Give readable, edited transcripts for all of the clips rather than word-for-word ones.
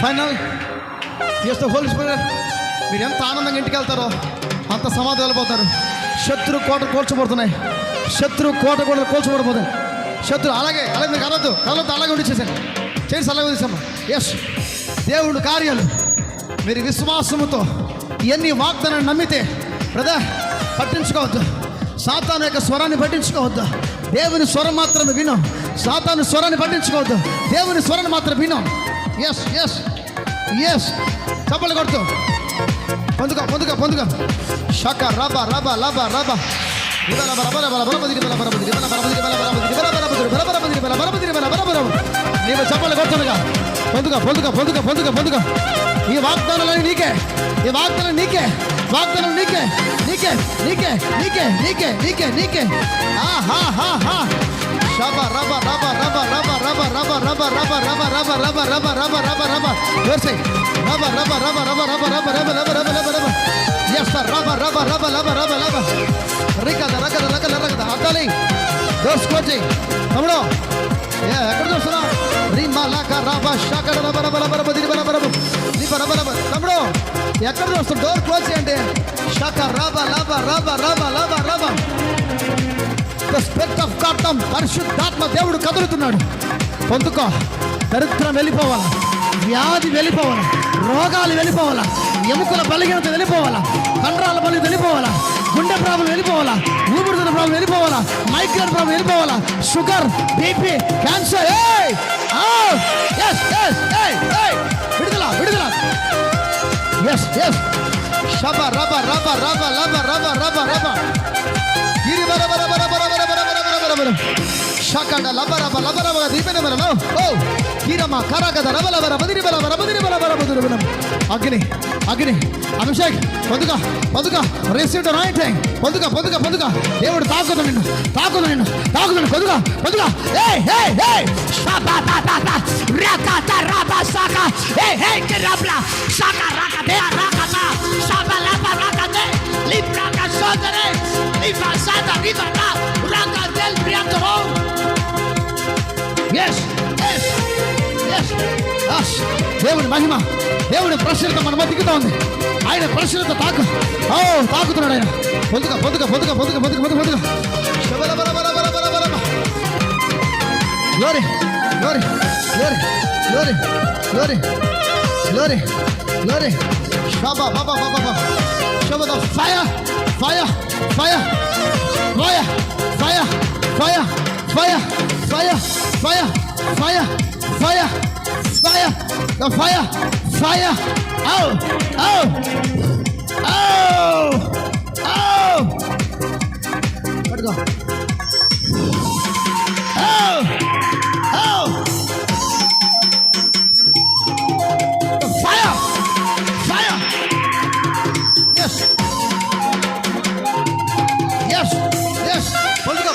Final yes the Holy Spirit. మీరు ఎంత ఆనందంగా ఇంటికి వెళ్తారో అంత సమాధి వెళ్ళిపోతారు. శత్రు కోట కూల్చబడుతున్నాయి. శత్రు కోట కూడా కూల్చబడిపోతాయి. శత్రు అలాగే మీరు కలవద్దు అలాగే ఉండిచ్చేసాను. చేసి అలాగే తీసాము. ఎస్, దేవుడు కార్యాలు మీరు విశ్వాసముతో ఎన్ని వాగ్దానాన్ని నమ్మితే బ్రదర్ పట్టించుకోవద్దు. సాతాను యొక్క స్వరాన్ని పట్టించుకోవద్దు. దేవుని స్వరం మాత్రమే విను. సాతాను స్వరాన్ని పట్టించుకోవద్దు. దేవుని స్వరాన్ని మాత్రం విను. ఎస్ ఎస్ ఎస్, చప్పలు కొడుతూ పొందుగా షక రబ రబ లబ రబ నీవు చప్పలు కొడుతుండగా పొందుగా. ఈ వాగ్దానాలని నీకే, ఈ వాగ్దానం నీకే, వాగ్దానం నీకే నీకే నీకే నీకే నీకే నీకే నీకే. షబ రబ రబ రబ రబ రబ రబ రబ రబ రబ రబ రబ రబ రబ రబ రబ దోసే రబ రబ రబ రబ రబ రబ రబ రబ రబ రబ రబ ఎస్ రబ రబ రబ రబ రబ రబ రికద రకద రకద రకద అద్దాలి దోసుకోచి తమ్ముడు. ఎక్కడ చూస్తున్నా రిమలక రబ షకడ రబ రబ రబ రబ దిరి రబ రబ దిబ రబ రబ తమ్ముడు ఎక్కడ చూస్తున్నా? డోర్ క్లోజ్ చేయండి. షక రబ రబ రబ రబ రబ రబ the spirit of God come. పరిశుద్ధాత్మ దేవుడు కదులుతున్నాడు. పొందుకో. దరిద్రం వెళ్ళిపోవాలా, వ్యాధి వెళ్ళిపోవాలా, రోగాలు వెళ్ళిపోవాలా, ఎముకల బలహీనత వెళ్ళిపోవాలా, కండరాల బలి వెళ్ళిపోవాలా, గుండె ప్రాబ్లం వెళ్ళిపోవాలా, ఊపిరితిత్తుల ప్రాబ్లం వెళ్ళిపోవాలా, మైగ్రేన్ ప్రాబ్లం వెళ్ళిపోవాలా, షుగర్, బీపీ, క్యాన్సర్ విడుదల విడుదల. ఎస్ ఎస్ షబ రబ రబ రబ రబ రబ రబ రబ గిరి బర బర బర బర బర బర బర బర బర షకడ లబ రబ లబ రబ దీపెన బర ఓ గిరమ కరగద రబ లబ రబ దిరి బల బర బదిరి బల బర బదురు బల అగ్ని అగ్ని అభిషేక్ పొందుగా రిసీవ్ ద రైటింగ్. పొందుగా దేవుడు తాకుదు నిన్ను పొందుగా ఏయ్ షబా తా తా తా రకత రబ సక ఏయ్ కిరబ్లా సక రకతే రకత షబా లబ రకతే లిబ్రా కసోదరే లిబా సాదా రిబా రకతెల్ బ్రియాటో. yes దేవుని మహిమ, దేవుని ప్రసన్నత మన మధ్యలో ఉంది. ఆయన ప్రసన్నత తాకుతున్నాడు ఆయన. పొందుగా glory glory glory glory glory glory glory షబా బాబా బాబా షబా fire fire fire fire fire fire fire fire fire fire fire fire the fire fire oh let go the fire yes పొందుగా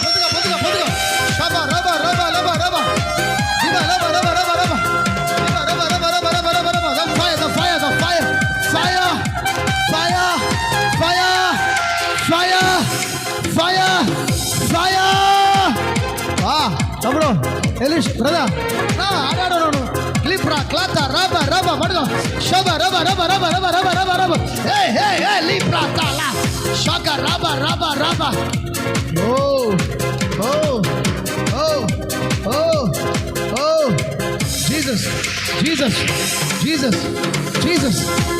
shaba raba raba raba raba diba raba raba raba raba diba raba raba raba raba raba raba the fire తమ్ముడు Elish brother ఆడాడు లిప్రా క్లాతా రబా రబా పడుకో షబా రబా రబా రబా రబా రబా రబా రబా ఏ లిప్రా తాలా షక రబా రబా రబా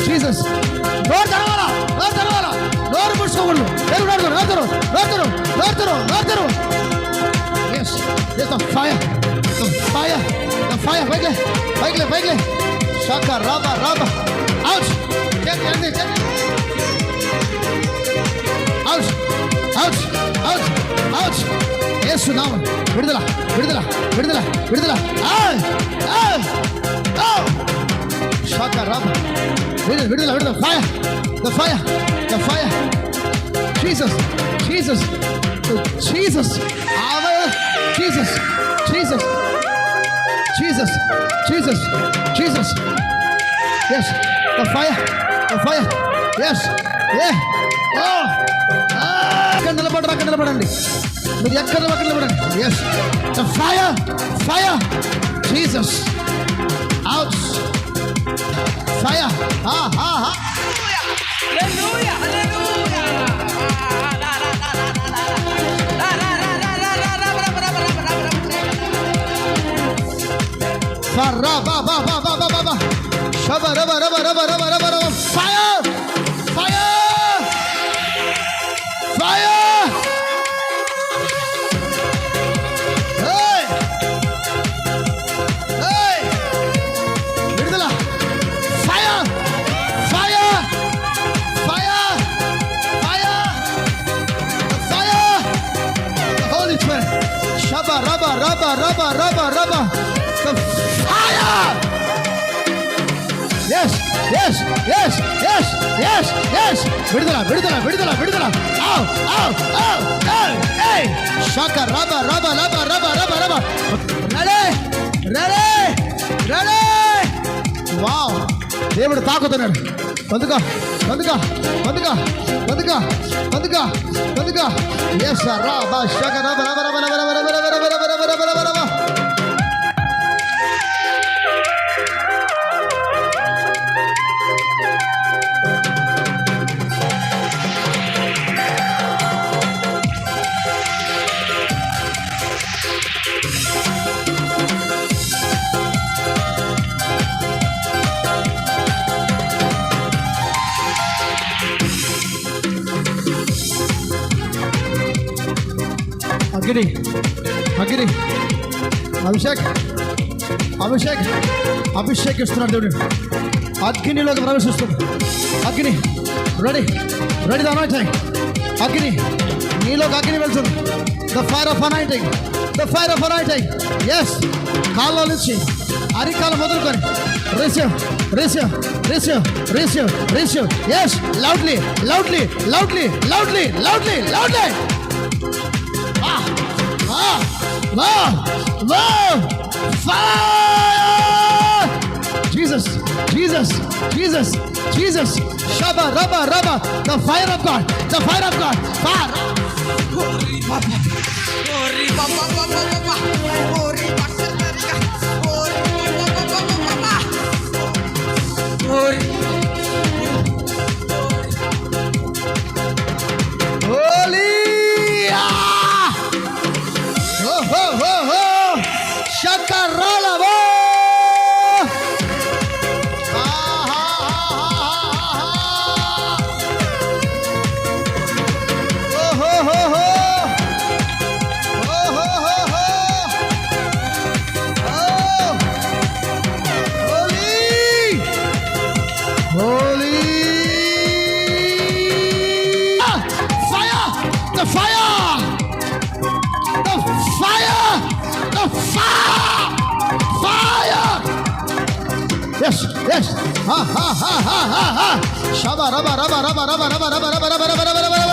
Jesus నోరు తెరవాలా నోరు ముడుచుకోకూడదు. నోరు yes the fire పైకి షక రబా out యేసు నామం విడుదల షక రబా విడుదల fire Jesus yes the fire yes అక్కడ నిలబడండి మీరు ఎక్కడ నిలబడండి. yes the fire Jesus out Fire! Fire! Fire! Hey! Hey! విడుదల! Fire! Fire! Fire! Fire! Fire! The Holy Spirit. Shabba, rabba, rabba, rabba, rabba, rabba. The fire! Yes, yes, yes, yes, yes, yes. విడుదల విడుదల విడుదల విడుదల. Ow, ow, ow, ow, hey. Shaka, rabba, rabba, rabba, rabba, rabba, rabba. Ready, ready, ready. Wow. దేవుడు తాకుతున్నాడు. పొందుకో పొందుకో పొందుకో పొందుకో పొందుకో పొందుకో. Yes, rabba, shaka, rabba, rabba, rabba, rabba, rabba, rabba, rabba, rabba, rabba, rabba, rabba, rabba. అగ్ని అగ్ని అభిషేక్ అభిషేక్ అభిషేకిస్తున్నాడు దేవుడు. అగ్నిలోకి ప్రవేశిస్తుంది. అగ్ని రెడీ రెడీ ద అనాయింటింగ్. అగ్ని నీలోకి అగ్ని వెళ్తుంది. The fire of anointing, the fire of anointing. Yes, కాళ్ళ నుంచి అరికాల మొదలుకొని receive receive receive receive receive. Yes, loudly loudly loudly loudly loudly loudly. Wow! Wow! Fire! Jesus! Jesus! Jesus! Jesus! Shabba, rabba, rabba! The fire of God! The fire of God! Fire! Ori baba, ori baba, baba, baba, ori baba, ori baba, baba, baba, ori. Holy! Shakarala bo! Oh ho ho ho! Oh ho ho ho! Oh! Holy! Holy! Ah! Fire! The fire! The fire! The fire! Fire! Yes, yes. Ha ha ha ha ha ha. Shaba raba raba raba raba raba raba raba raba raba raba raba.